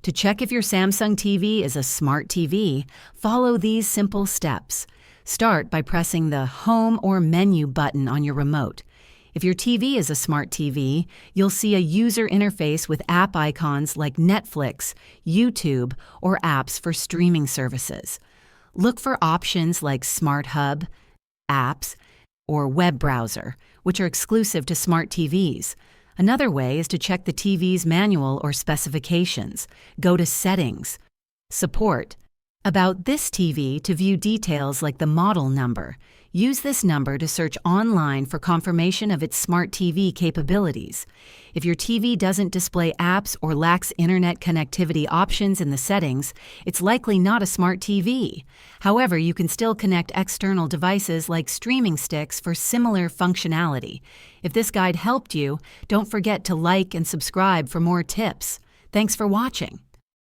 To check if your Samsung TV is a smart TV, follow these simple steps. Start by pressing the Home or Menu button on your remote. If your TV is a smart TV, you'll see a user interface with app icons like Netflix, YouTube, or apps for streaming services. Look for options like Smart Hub, Apps, or Web Browser, which are exclusive to smart TVs. Another way is to check the TV's manual or specifications. Go to Settings, Support, About this TV to view details like the model number. Use this number to search online for confirmation of its smart TV capabilities. If your TV doesn't display apps or lacks internet connectivity options in the settings, it's likely not a smart TV. However, you can still connect external devices like streaming sticks for similar functionality. If this guide helped you, don't forget to like and subscribe for more tips. Thanks for watching.